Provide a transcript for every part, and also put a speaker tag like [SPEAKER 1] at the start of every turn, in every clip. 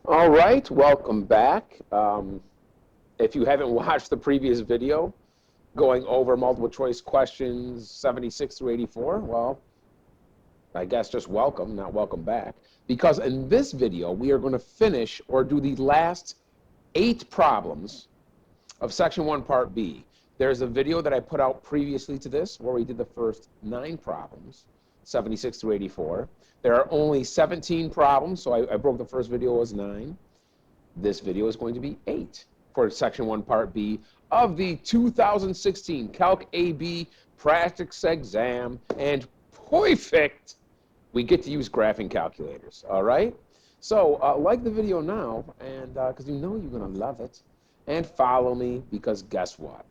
[SPEAKER 1] All right, welcome back. If you haven't watched the previous video going over multiple choice questions 76 through 84, well, I guess just welcome, not welcome back. Because in this video, we are going to finish or do the last 8 problems of Section 1, Part B. There's a video that I put out previously to this where we did the first 9 problems, 76 through 84. There are only 17 problems, so I broke the first video as 9. This video is going to be 8 for Section 1, Part B of the 2016 Calc AB Practice Exam. And perfect, we get to use graphing calculators, all right? So like the video now, and because you know you're going to love it, and follow me, because guess what?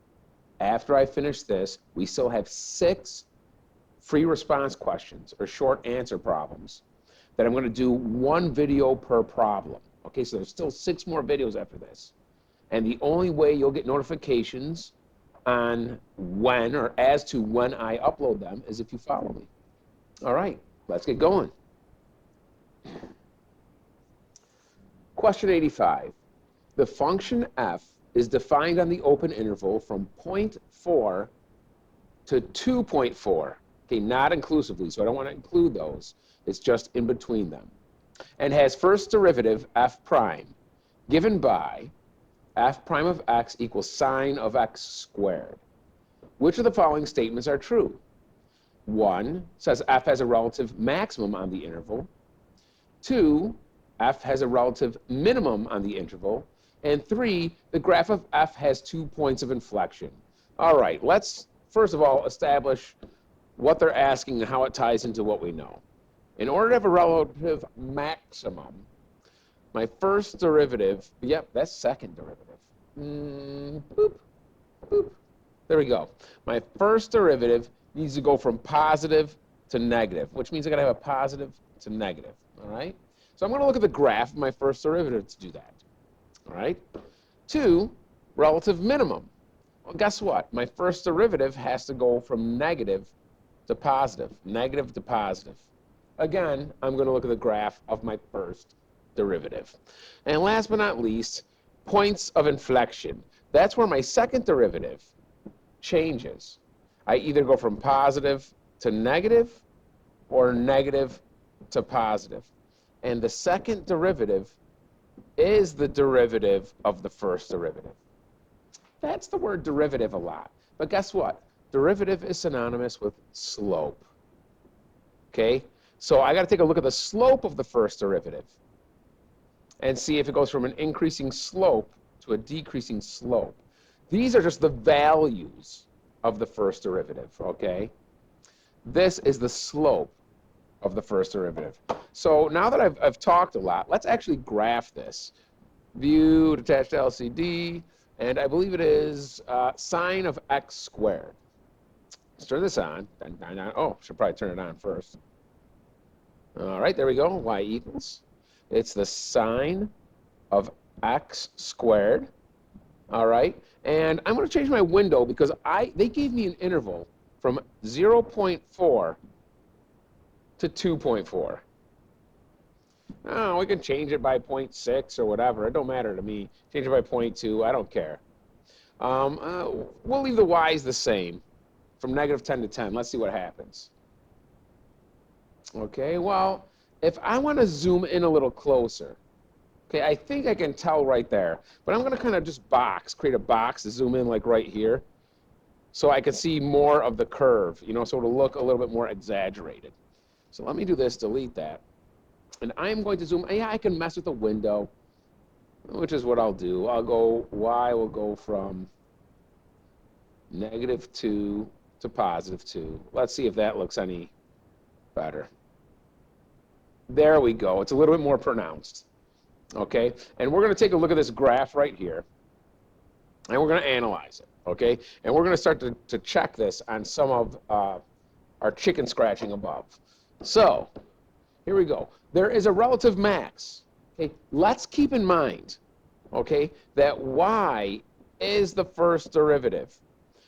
[SPEAKER 1] After I finish this, we still have 6 free response questions or short answer problems that I'm going to do 1 video per problem. Okay, so there's still 6 more videos after this. And the only way you'll get notifications on when or as to when I upload them is if you follow me. All right, let's get going. Question 85. The function f is defined on the open interval from 0.4 to 2.4. Okay, not inclusively, so I don't want to include those. It's just in between them. And has first derivative f prime given by f prime of x equals sine of x squared. Which of the following statements are true? 1 says f has a relative maximum on the interval. 2, f has a relative minimum on the interval. And 3, the graph of f has 2 points of inflection. All right, let's first of all establish what they're asking and how it ties into what we know. In order to have a relative maximum, my first derivative, yep, that's second derivative. Boop, boop. There we go. My first derivative needs to go from positive to negative, which means I got to have a positive to negative, all right? So I'm going to look at the graph of my first derivative to do that, all right? 2, relative minimum. Well, guess what? My first derivative has to go from negative to positive, negative to positive. Again, I'm going to look at the graph of my first derivative. And last but not least, points of inflection. That's where my second derivative changes. I either go from positive to negative or negative to positive. And the second derivative is the derivative of the first derivative. That's the word derivative a lot. But guess what? Derivative is synonymous with slope. Okay? So I got to take a look at the slope of the first derivative and see if it goes from an increasing slope to a decreasing slope. These are just the values of the first derivative, okay? This is the slope of the first derivative. So now that I've talked a lot, let's actually graph this. View, attached to LCD, and I believe it is sine of x squared. Let's turn this on. Oh, should probably turn it on first. All right, there we go. Y equals. It's the sine of x squared. All right, and I'm going to change my window because they gave me an interval from 0.4 to 2.4. Oh, we can change it by 0.6 or whatever. It don't matter to me. Change it by 0.2. I don't care. We'll leave the y's the same, from negative 10 to 10. Let's see what happens. Okay, well, if I want to zoom in a little closer, okay, I think I can tell right there. But I'm going to kind of just create a box to zoom in like right here, so I can see more of the curve, you know, so it'll look a little bit more exaggerated. So let me do this, delete that. And I'm going to zoom. Yeah, I can mess with the window, which is what I'll do. Y will go from negative 2 to positive 2. Let's see if that looks any better. There we go. It's a little bit more pronounced. Okay? And we're going to take a look at this graph right here, and we're going to analyze it. Okay? And we're going to start to check this on some of our chicken scratching above. So, here we go. There is a relative max. Okay? Let's keep in mind, okay, that y is the first derivative.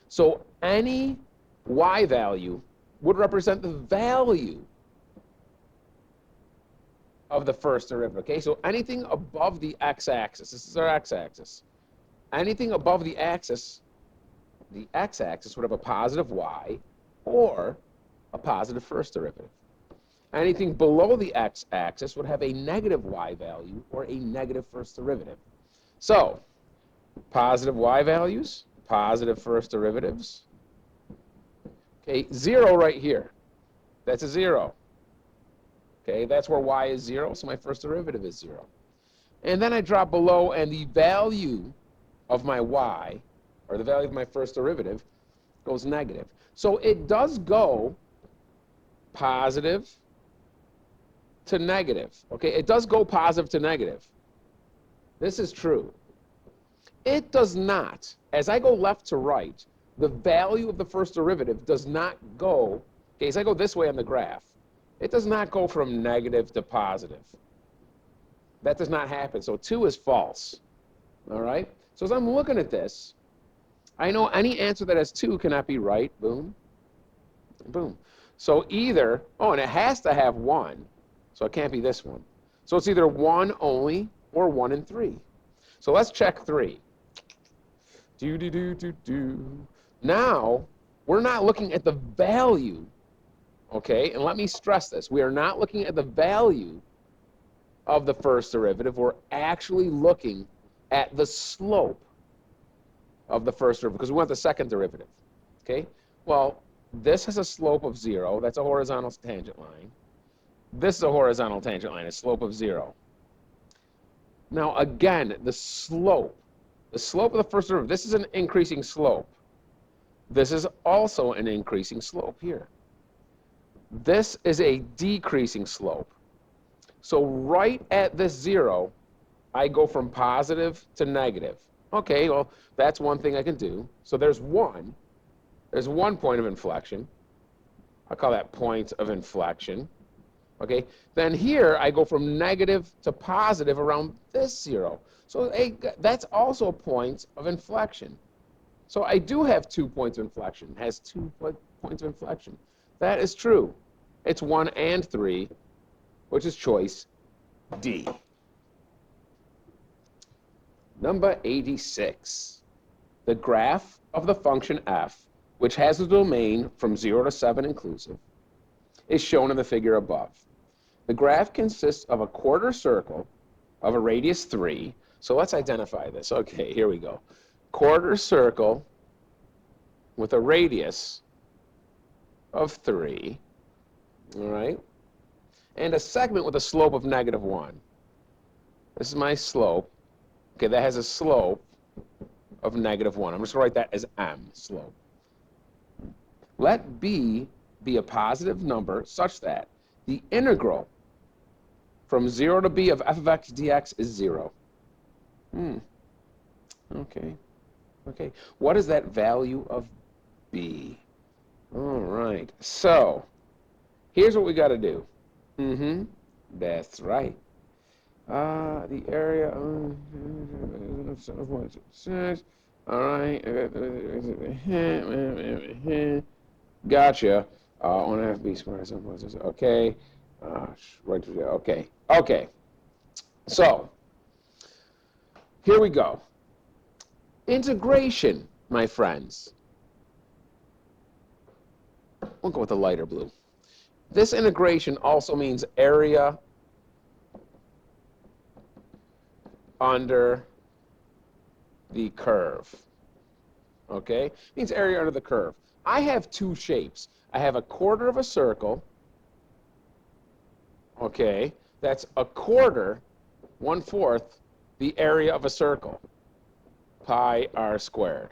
[SPEAKER 1] So any y value would represent the value of the first derivative, okay? So anything above the x-axis, this is our x-axis, anything above the x-axis would have a positive y or a positive first derivative. Anything below the x-axis would have a negative y value or a negative first derivative. So, positive y values, positive first derivatives. Okay, 0 right here. That's a 0. Okay, that's where y is 0, so my first derivative is 0. And then I drop below, and the value of my y, or the value of my first derivative, goes negative. So it does go positive to negative. Okay, it does go positive to negative. This is true. It does not, as I go left to right, the value of the first derivative does not go, okay, as I go this way on the graph, it does not go from negative to positive. That does not happen. So 2 is false. All right? So as I'm looking at this, I know any answer that has 2 cannot be right. Boom. Boom. So either, oh, and it has to have 1. So it can't be this one. So it's either 1 only or 1 and 3. So let's check 3. Now, we're not looking at the value. Okay, and let me stress this. We are not looking at the value of the first derivative. We're actually looking at the slope of the first derivative because we want the second derivative. Okay, well, this has a slope of 0. That's a horizontal tangent line. This is a horizontal tangent line, a slope of 0. Now, again, the slope of the first derivative, this is an increasing slope. This is also an increasing slope here. This is a decreasing slope. So right at this 0, I go from positive to negative. Okay, well, that's one thing I can do. So there's 1. There's 1 point of inflection. I'll call that point of inflection. Okay, then here I go from negative to positive around this 0. So that's also a point of inflection. So I do have 2 points of inflection. It has 2 points of inflection. That is true. It's 1 and 3, which is choice D. Number 86. The graph of the function f, which has a domain from 0 to 7 inclusive, is shown in the figure above. The graph consists of a quarter circle of a radius 3. So let's identify this. Okay, here we go. Quarter circle with a radius of 3. All right? And a segment with a slope of -1. This is my slope. Okay, that has a slope of -1. I'm just going to write that as m, slope. Let b be a positive number such that the integral from 0 to b of f of x dx is 0. Okay. Okay. What is that value of b? All right. So, here's what we got to do. That's right. The area of all right. Gotcha. 1/2 b squared. Okay. Right to there. Okay. Okay. So, here we go. Integration, my friends. We'll go with the lighter blue. This integration also means area under the curve. Okay? It means area under the curve. I have 2 shapes. I have a quarter of a circle. Okay? That's a quarter, 1/4, the area of a circle. Pi r squared.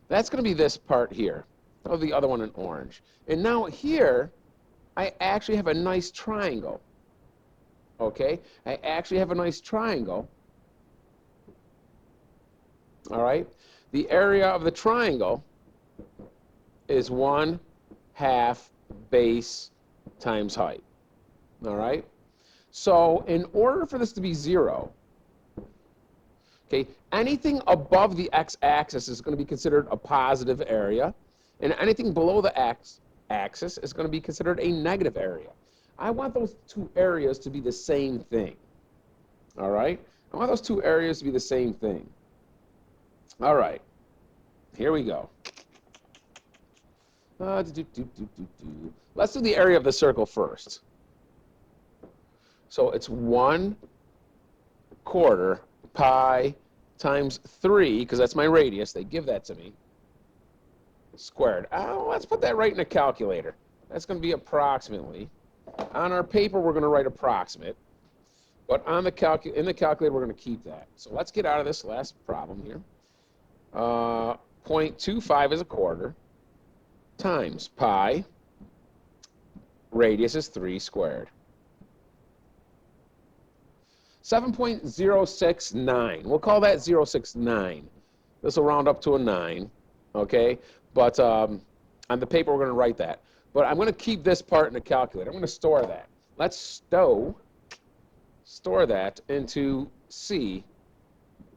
[SPEAKER 1] That's going to be this part here. Oh, the other one in orange. And now here, I actually have a nice triangle. Okay? I actually have a nice triangle. All right? The area of the triangle is 1/2 base times height. All right? So in order for this to be 0, okay, anything above the x-axis is going to be considered a positive area, and anything below the x-axis is going to be considered a negative area. I want those two areas to be the same thing. All right? I want those two areas to be the same thing. All right. Here we go. Let's do the area of the circle first. So it's 1/4 pi times 3, because that's my radius. They give that to me. Squared. Let's put that right in a calculator. That's going to be approximately. On our paper, we're going to write approximate. But on the in the calculator, we're going to keep that. So let's get out of this last problem here. 0.25 is 1/4 times pi. Radius is 3 squared. 7.069. We'll call that 069. This will round up to a 9, okay? But on the paper, we're going to write that. But I'm going to keep this part in the calculator. I'm going to store that. Let's store that into C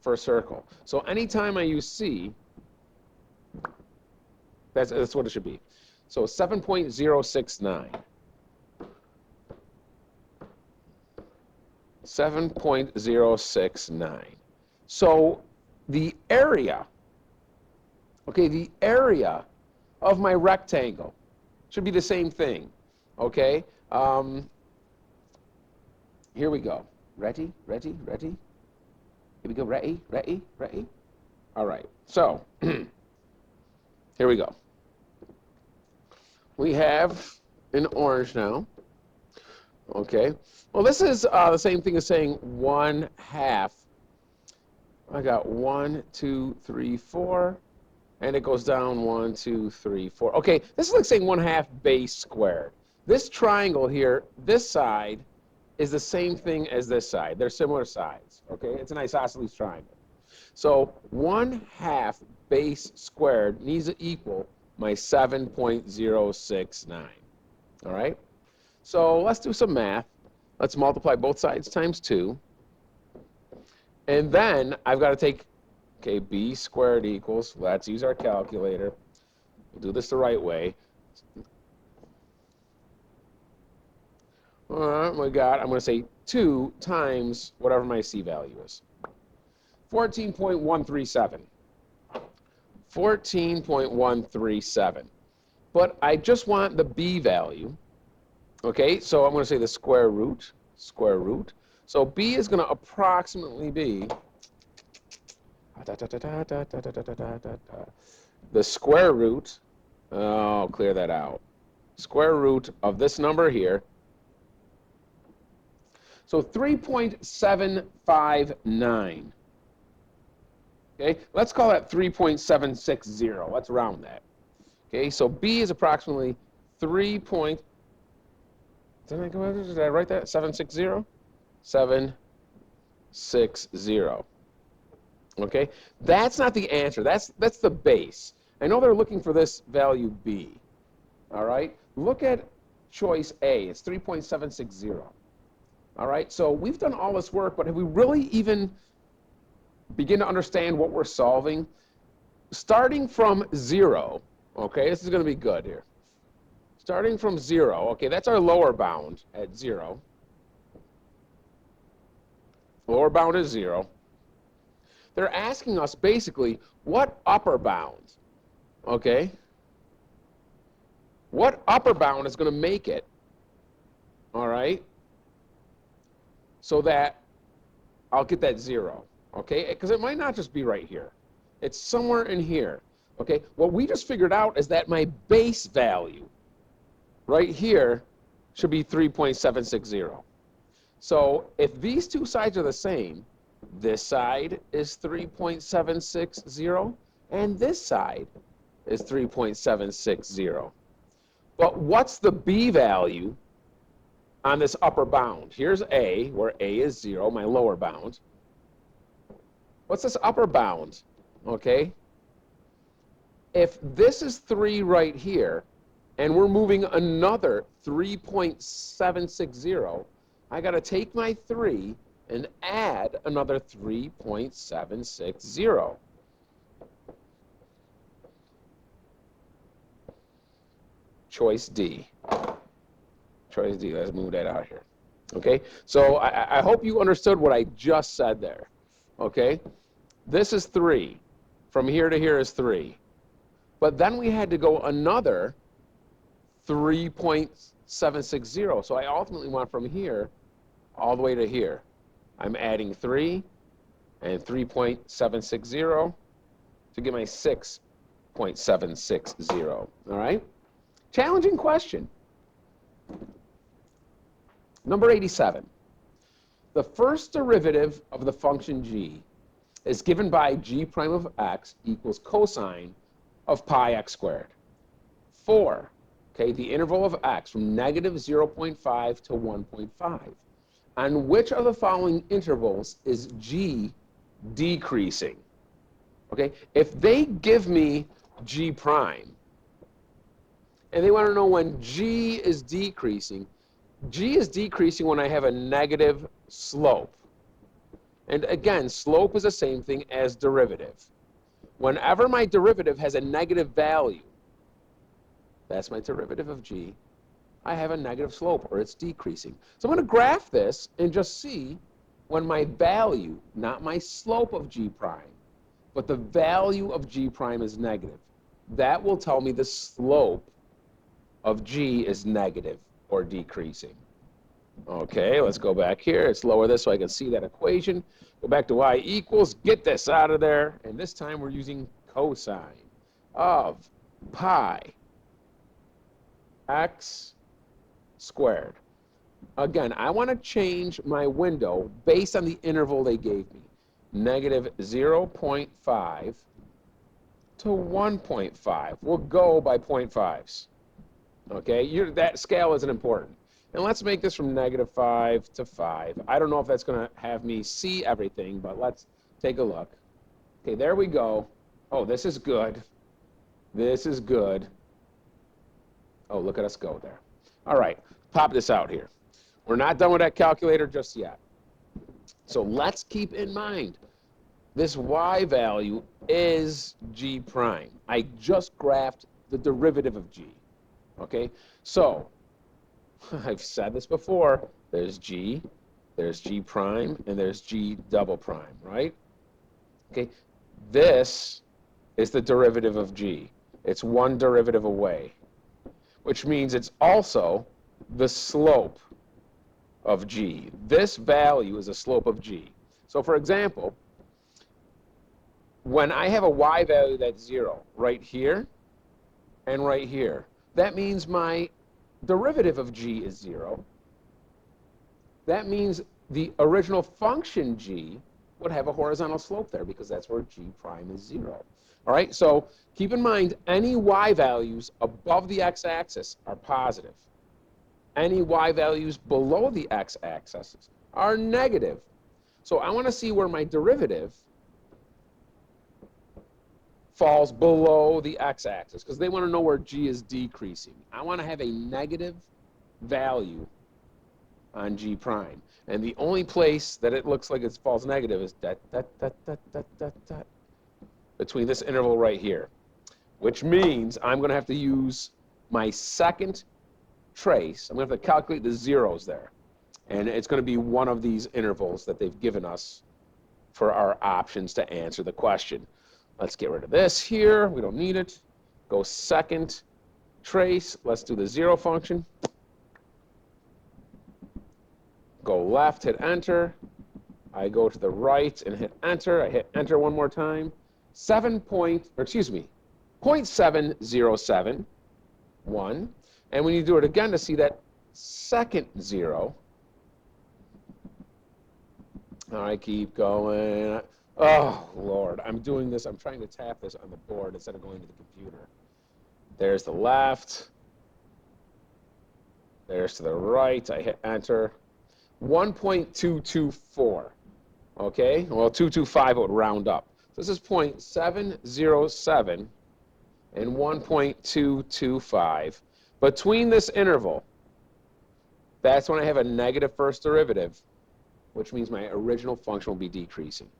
[SPEAKER 1] for a circle. So anytime I use C, that's what it should be. So 7.069. 7.069. So the area, okay, the area of my rectangle should be the same thing, okay? Here we go. Ready? Ready? Ready? Here we go. Ready? Ready? Ready? All right. So here we go. We have in orange now. Okay. Well, this is the same thing as saying 1/2. I got 1, 2, 3, 4, and it goes down 1, 2, 3, 4. Okay, this is like saying 1/2 base squared. This triangle here, this side, is the same thing as this side. They're similar sides. Okay, it's an isosceles triangle. So 1/2 base squared needs to equal my 7.069. All right. So let's do some math. Let's multiply both sides times 2. And then I've got to take, okay, b squared equals, let's use our calculator. We'll do this the right way. All right, I'm going to say 2 times whatever my C value is. 14.137. 14.137. But I just want the B value. Okay, so I'm going to say the square root. So B is going to approximately be the square root. Oh, I'll clear that out. Square root of this number here. So 3.759. Okay, let's call that 3.760. Let's round that. Okay, so B is approximately 3. Did I write that? 760? 760. Okay, that's not the answer. That's the base. I know they're looking for this value B. All right, look at choice A. It's 3.760. All right, so we've done all this work, but have we really even begin to understand what we're solving? Starting from 0, okay, this is going to be good here. Starting from 0, okay, that's our lower bound at 0. Lower bound is 0. They're asking us basically what upper bound, okay? What upper bound is going to make it, all right, so that I'll get that 0, okay? Because it might not just be right here. It's somewhere in here, okay? What we just figured out is that my base value right here should be 3.760. So if these two sides are the same, this side is 3.760 and this side is 3.760. But what's the B value on this upper bound? Here's A, where A is 0, my lower bound. What's this upper bound? Okay. If this is 3 right here, and we're moving another 3.760, I got to take my 3 and add another 3.760. Choice D. Choice D, let's move that out here. Okay, so I hope you understood what I just said there. Okay, this is 3. From here to here is 3. But then we had to go another 3.760. So I ultimately went from here all the way to here. I'm adding 3 and 3.760 to get my 6.760. All right? Challenging question. Number 87. The first derivative of the function g is given by g prime of x equals cosine of pi x squared. 4, okay, the interval of x from negative 0.5 to 1.5. On which of the following intervals is g decreasing? Okay, if they give me g prime, and they want to know when g is decreasing when I have a negative slope. And again, slope is the same thing as derivative. Whenever my derivative has a negative value, that's my derivative of g, I have a negative slope, or it's decreasing. So I'm going to graph this and just see when my value, not my slope of g prime, but the value of g prime is negative. That will tell me the slope of g is negative or decreasing. Okay, let's go back here. Let's lower this so I can see that equation. Go back to y equals, get this out of there, and this time we're using cosine of pi x squared. Again, I want to change my window based on the interval they gave me. Negative 0.5 to 1.5. We'll go by 0.5s. Okay, that scale isn't important. And let's make this from negative 5 to 5. I don't know if that's going to have me see everything, but let's take a look. Okay, there we go. Oh, this is good. This is good. Oh, look at us go there. All right, pop this out here. We're not done with that calculator just yet. So let's keep in mind, this y value is g prime. I just graphed the derivative of g. Okay, so I've said this before, there's g prime, and there's g double prime, right? Okay, this is the derivative of g. It's one derivative away, which means it's also the slope of g. This value is the slope of g. So for example, when I have a y value that's 0, right here and right here, that means my derivative of g is 0. That means the original function g would have a horizontal slope there because that's where g prime is 0. All right, so keep in mind any y values above the x-axis are positive. Any y values below the x-axis are negative. So I want to see where my derivative falls below the x-axis because they want to know where g is decreasing. I want to have a negative value on g prime. And the only place that it looks like it falls negative is between this interval right here, which means I'm going to have to use my second trace. I'm going to have to calculate the zeros there. And it's going to be one of these intervals that they've given us for our options to answer the question. Let's get rid of this here. We don't need it. Go second trace. Let's do the 0 function. Go left, hit enter. I go to the right and hit enter. I hit enter one more time. 0.707, 1. And when you do it again to see that second 0, all right, keep going. Oh, Lord, I'm doing this. I'm trying to tap this on the board instead of going to the computer. There's the left. There's to the right. I hit enter. 1.224. Okay, well, 225 would round up. So this is 0.707 and 1.225. Between this interval, that's when I have a negative first derivative, which means my original function will be decreasing.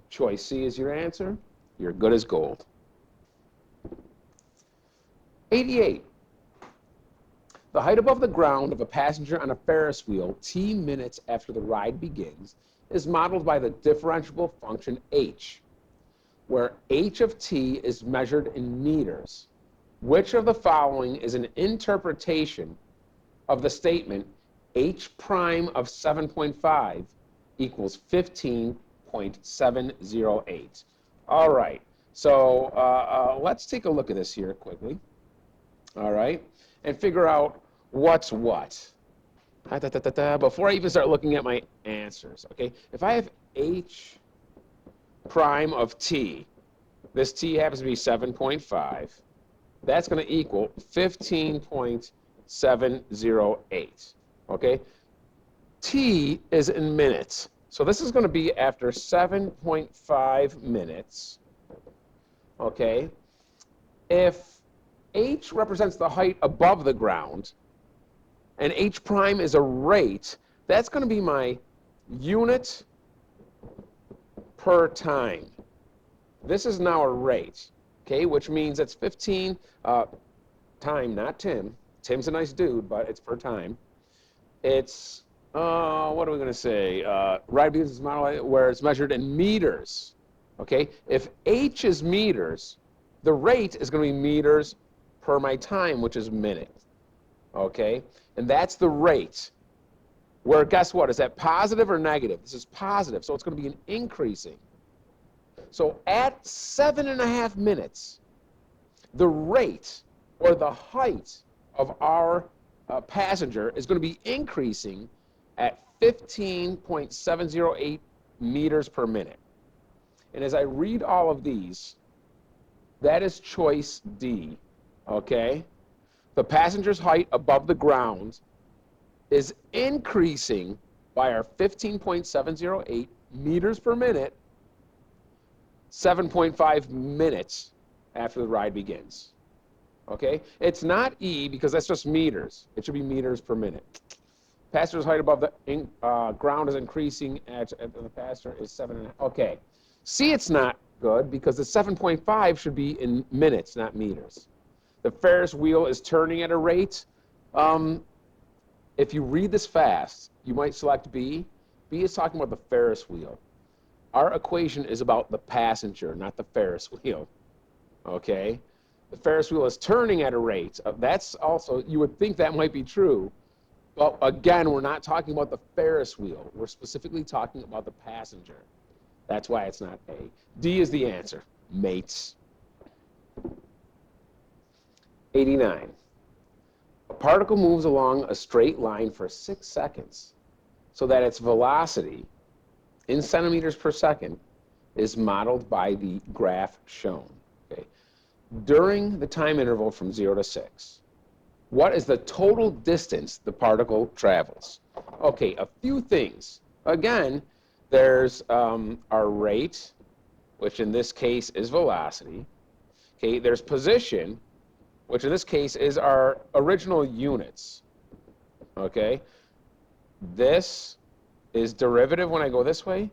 [SPEAKER 1] Choice C is your answer. You're good as gold. 88. The height above the ground of a passenger on a Ferris wheel t minutes after the ride begins is modeled by the differentiable function h, where h of t is measured in meters. Which of the following is an interpretation of the statement h prime of 7.5 equals 15.708? All right, so let's take a look at this here quickly, all right, and figure out what's what. Before I even start looking at my answers, okay, if I have h prime of t, this t happens to be 7.5, that's going to equal 15.708, okay? T is in minutes, so this is going to be after 7.5 minutes, okay? If h represents the height above the ground, and h prime is a rate, that's going to be my unit per time. This is now a rate, okay, which means it's 15 time, not Tim. Tim's a nice dude, but it's per time. It's, what are we going to say? Ride business model where it's measured in meters, okay? If h is meters, the rate is going to be meters per my time, which is minutes, okay? And that's the rate. Where, guess what? Is that positive or negative? This is positive, so it's going to be an increasing. So at 7.5 minutes, the rate or the height of our passenger is going to be increasing at 15.708 meters per minute. And as I read all of these, that is choice D, okay? The passenger's height above the ground is increasing by our 15.708 meters per minute 7.5 minutes after the ride begins, okay? It's not E because that's just meters. It should be meters per minute. Passenger's height above the ground is increasing at the passenger is 7.5. Okay. C, it's not good because the 7.5 should be in minutes, not meters. The Ferris wheel is turning at a rate. If you read this fast, you might select B. B is talking about the Ferris wheel. Our equation is about the passenger, not the Ferris wheel, okay? The Ferris wheel is turning at a rate. That's also, you would think that might be true, but again, we're not talking about the Ferris wheel. We're specifically talking about the passenger. That's why it's not A. D is the answer, mates. 89. A particle moves along a straight line for 6 seconds so that its velocity in centimeters per second is modeled by the graph shown. Okay? During the time interval from 0 to 6, what is the total distance the particle travels? Okay, a few things. Again, there's our rate, which in this case is velocity. Okay, there's position, which in this case is our original units. Okay, this is derivative when I go this way.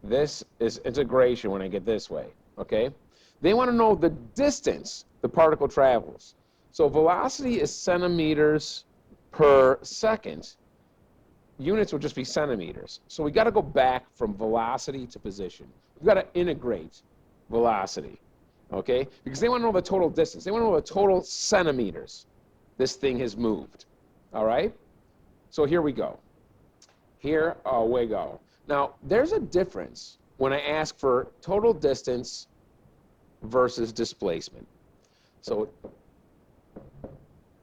[SPEAKER 1] This is integration when I get this way, okay? They want to know the distance the particle travels. So velocity is centimeters per second. Units would just be centimeters. So we got to go back from velocity to position. We've got to integrate velocity, okay? Because they want to know the total distance. They want to know the total centimeters this thing has moved, all right? So here we go. Here we go. Now, there's a difference when I ask for total distance versus displacement. So,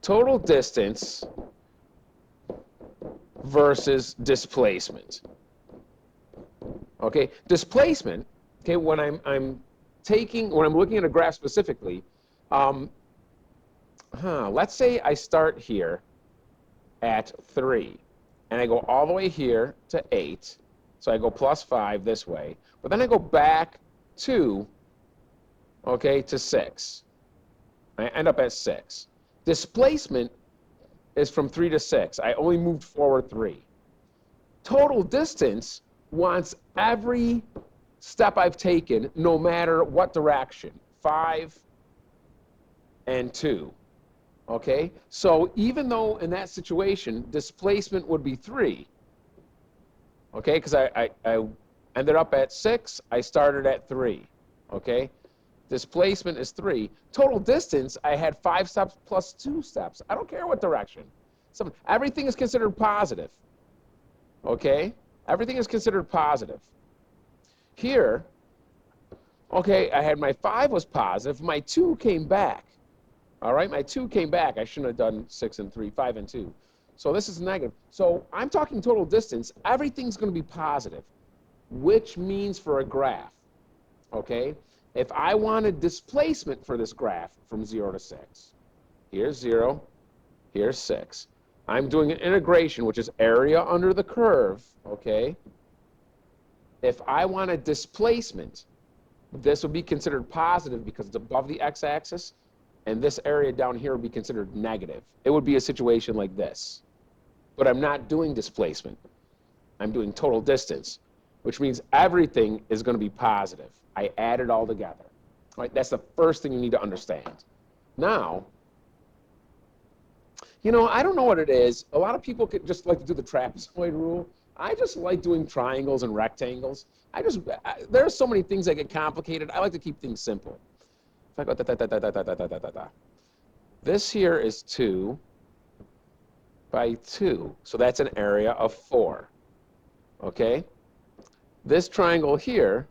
[SPEAKER 1] total distance versus displacement. Okay, displacement, okay, when I'm looking at a graph specifically, let's say I start here at 3. And I go all the way here to 8. So I go plus 5 this way. But then I go back 2, okay, to 6. I end up at 6. Displacement is from 3 to 6. I only moved forward 3. Total distance wants every step I've taken, no matter what direction, 5 and 2. Okay, so even though in that situation displacement would be 3, okay, because I ended up at 6, I started at 3, okay? Displacement is 3. Total distance, I had 5 steps plus 2 steps. I don't care what direction. Everything is considered positive, okay? Everything is considered positive. Here, okay, I had my 5 was positive. My 2 came back. All right, my 2 came back. I shouldn't have done 6 and 3, 5 and 2. So this is negative. So I'm talking total distance. Everything's going to be positive, which means for a graph, okay, if I wanted displacement for this graph from 0 to 6, here's 0, here's 6. I'm doing an integration, which is area under the curve, okay? If I wanted displacement, this would be considered positive because it's above the x-axis, and this area down here would be considered negative. It would be a situation like this. But I'm not doing displacement. I'm doing total distance, which means everything is going to be positive. I add it all together. All right, that's the first thing you need to understand. Now, you know, I don't know what it is. A lot of people could just like to do the trapezoid rule. I just like doing triangles and rectangles. There's so many things that get complicated. I like to keep things simple. If I go this here is 2 by 2. So that's an area of 4. Okay? This triangle here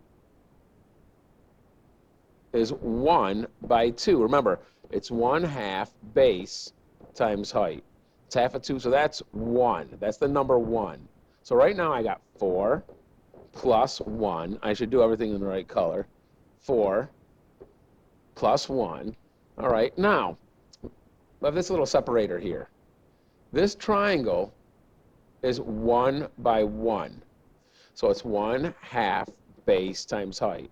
[SPEAKER 1] is 1 by 2. Remember, it's 1/2 base times height. It's half of 2, so that's 1. That's the number 1. So right now I got 4 plus 1. I should do everything in the right color. 4 plus 1. All right, now, I have this little separator here. This triangle is 1 by 1. So it's 1/2 base times height.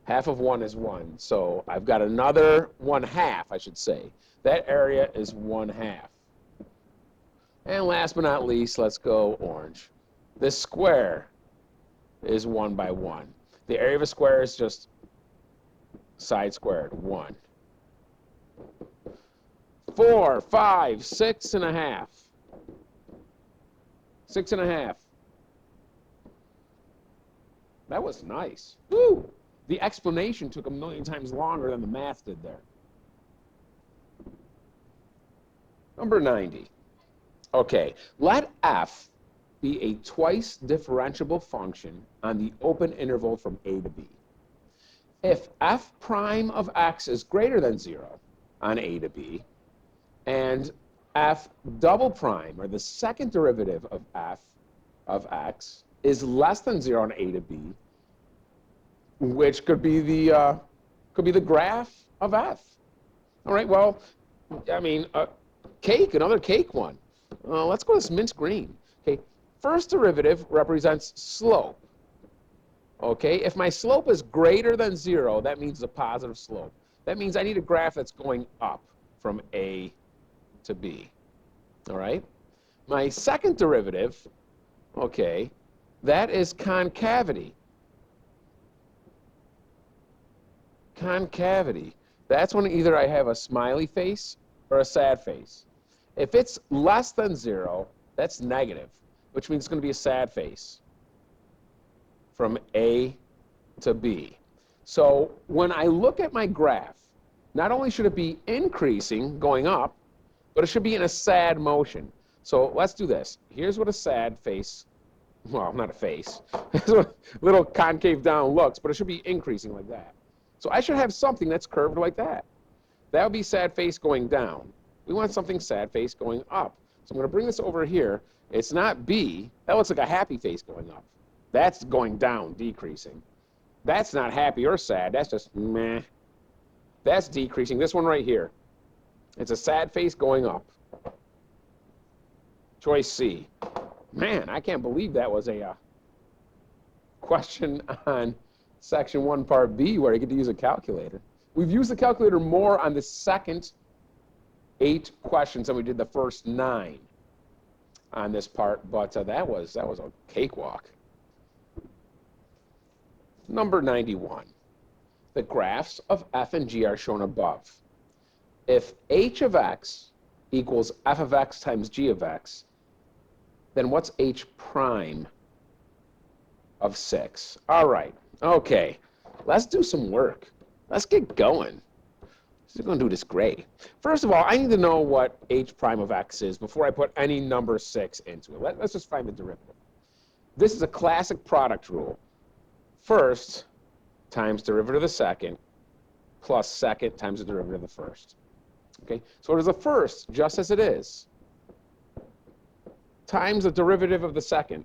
[SPEAKER 1] Half of 1 is 1. So I've got another 1/2, I should say. That area is 1/2. And last but not least, let's go orange. This square is 1 by 1. The area of a square is just side squared, 1. 4, 5, 6.5. 6.5. That was nice. Woo! The explanation took a million times longer than the math did there. Number 90. Okay, let f be a twice differentiable function on the open interval from a to b. If f prime of x is greater than 0 on a to b, and f double prime, or the second derivative of f of x, is less than 0 on a to b, which could be the graph of f. All right, well, I mean, cake, another cake one. Let's go to this mint green. Okay, first derivative represents slope. Okay, if my slope is greater than 0, that means it's a positive slope. That means I need a graph that's going up from A to B. All right? My second derivative, okay, that is concavity. Concavity. That's when either I have a smiley face or a sad face. If it's less than 0, that's negative, which means it's going to be a sad face from A to B. So when I look at my graph, not only should it be increasing, going up, but it should be in a sad motion. So let's do this. Here's what a sad face, well, not a face, little concave down looks, but it should be increasing like that. So I should have something that's curved like that. That would be sad face going down. We want something sad face going up. So I'm going to bring this over here. It's not B. That looks like a happy face going up. That's going down, decreasing. That's not happy or sad. That's just meh. That's decreasing. This one right here. It's a sad face going up. Choice C. Man, I can't believe that was a question on section 1, part B, where you get to use a calculator. We've used the calculator more on the second 8 questions than we did the first 9 on this part, but that was a cakewalk. Number 91. The graphs of f and g are shown above. If h of x equals f of x times g of x, then what's h prime of 6? All right, okay, let's do some work. Let's get going. This is going to do this great. First of all, I need to know what h prime of x is before I put any number 6 into it. Let's just find the derivative. This is a classic product rule. First times derivative of the second plus second times the derivative of the first. Okay, so it is the first, just as it is, times the derivative of the second.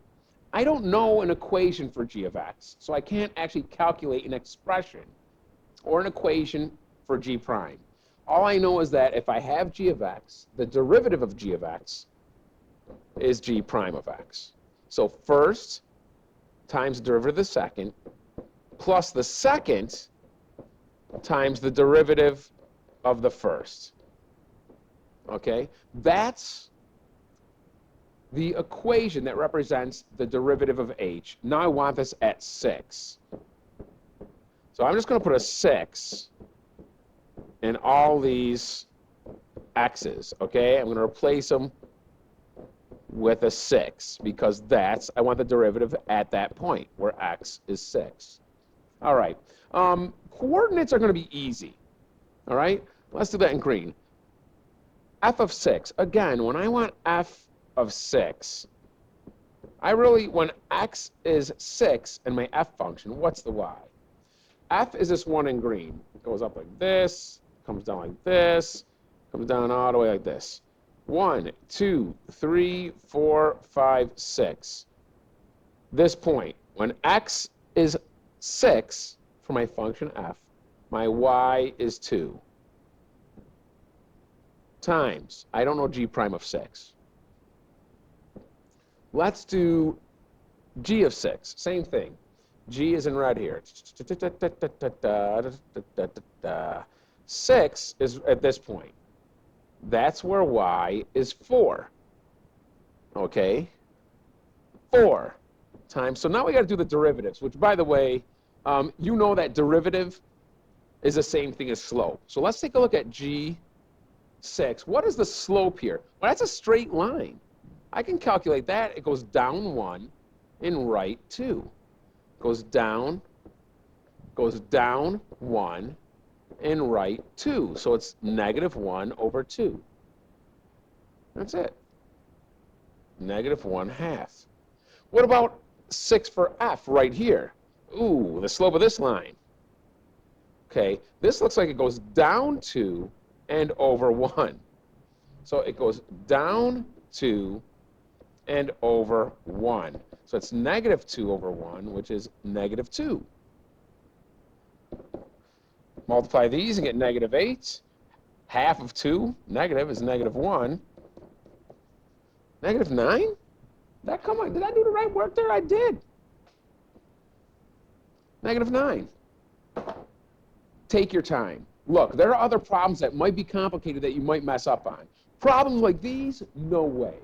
[SPEAKER 1] I don't know an equation for g of x, so I can't actually calculate an expression or an equation for g prime. All I know is that if I have g of x, the derivative of g of x is g prime of x. So first times the derivative of the second plus the second times the derivative of the first. Okay, that's the equation that represents the derivative of h. Now I want this at 6. So I'm just going to put a 6 in all these x's, okay? I'm going to replace them with a 6 because I want the derivative at that point where x is 6. All right, coordinates are going to be easy, all right? Let's do that in green. F of 6, again, when I want f of 6, when x is 6 in my f function, what's the y? F is this one in green. It goes up like this, comes down like this, comes down all the way like this. 1, 2, 3, 4, 5, 6. This point, when x is 6 for my function f, my y is 2. Times, I don't know g prime of 6. Let's do g of 6, same thing. G is in red here. 6 is at this point. That's where y is 4. Okay? 4 times. So now we got to do the derivatives, which, by the way, you know that derivative is the same thing as slope. So let's take a look at g6. What is the slope here? Well, that's a straight line. I can calculate that. It goes down 1 and right 2. Goes down 1 and right 2. So it's -1 over 2. That's it. -1/2. What about 6 for f right here? Ooh, the slope of this line. Okay, this looks like it goes down 2 and over 1. So it goes down 2 and over 1. So it's -2 over 1, which is -2. Multiply these and get -8. Half of 2, negative, is -1. -9? Come on, did I do the right work there? I did. -9. Take your time. Look, there are other problems that might be complicated that you might mess up on. Problems like these, no way.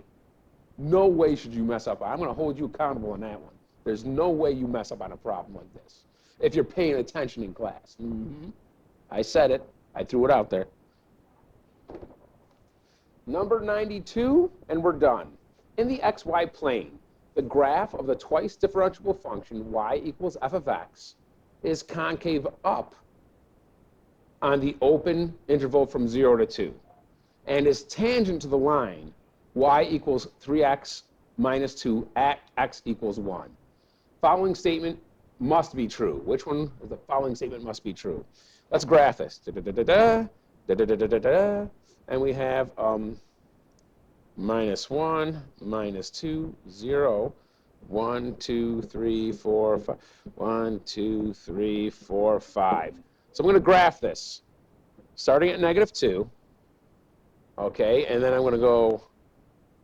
[SPEAKER 1] No way should you mess up on. I'm going to hold you accountable on that one. There's no way you mess up on a problem like this if you're paying attention in class. I said it. I threw it out there. Number 92, and we're done. In the xy plane, the graph of the twice differentiable function y equals f of x is concave up on the open interval from 0 to 2 and is tangent to the line y equals 3x minus 2 at x equals 1. Following statement must be true. Which one of the following statement must be true? Let's graph this. And we have -1, -2, 0, 1, 2, 3, 4, 5. 1, 2, 3, 4, 5. So I'm going to graph this, starting at -2. Okay, and then I'm going to go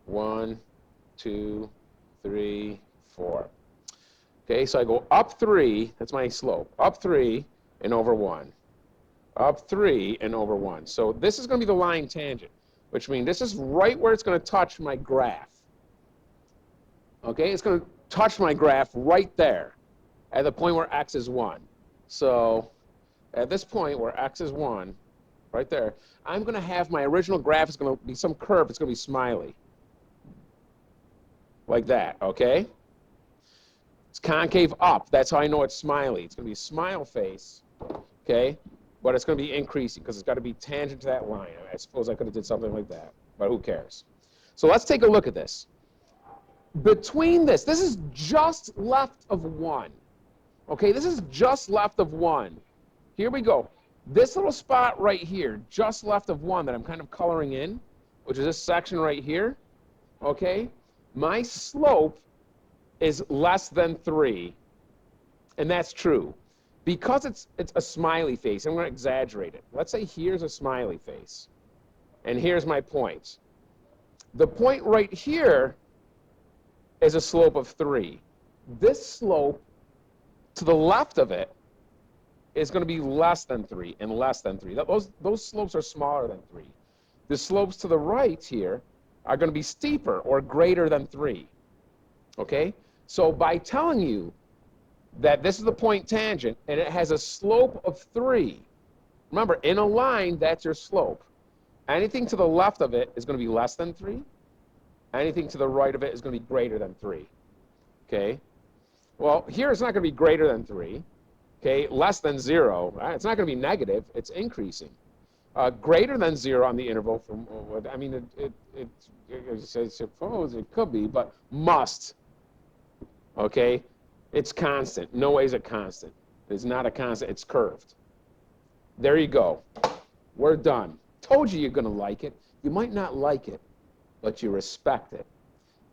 [SPEAKER 1] 1, 2, 3, 4. Okay, so I go up 3, that's my slope, up 3 and over 1. Up 3 and over 1. So this is going to be the line tangent, which means this is right where it's going to touch my graph. Okay, it's going to touch my graph right there at the point where x is 1. So at this point where x is 1, right there, I'm going to have my original graph is going to be some curve. It's going to be smiley, like that, okay? It's concave up. That's how I know it's smiley. It's going to be a smile face, okay? But it's going to be increasing because it's got to be tangent to that line. I suppose I could have did something like that, but who cares? So let's take a look at this. Between this is just left of 1. Okay, this is just left of 1. Here we go. This little spot right here, just left of 1 that I'm kind of coloring in, which is this section right here, okay? My slope is less than 3, and that's true. Because it's a smiley face, I'm going to exaggerate it. Let's say here's a smiley face, and here's my point. The point right here is a slope of 3. This slope to the left of it is going to be less than 3 and less than 3. Those slopes are smaller than 3. The slopes to the right here are going to be steeper or greater than 3. Okay? So by telling you that this is the point tangent and it has a slope of 3, remember, in a line, that's your slope. Anything to the left of it is going to be less than 3. Anything to the right of it is going to be greater than 3. Okay? Well, here it's not going to be greater than 3. Okay? Less than 0. Right? It's not going to be negative. It's increasing. Greater than 0 on the interval from, I mean, I suppose it could be, but must. Okay? It's constant. No way is it constant. It's not a constant. It's curved. There you go. We're done. Told you you're going to like it. You might not like it, but you respect it.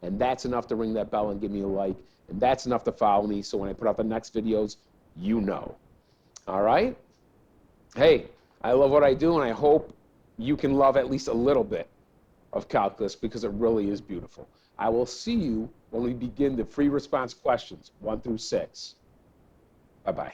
[SPEAKER 1] And that's enough to ring that bell and give me a like. And that's enough to follow me so when I put out the next videos, you know. All right? Hey, I love what I do, and I hope you can love at least a little bit of calculus because it really is beautiful. I will see you when we begin the free response questions 1 through 6. Bye-bye.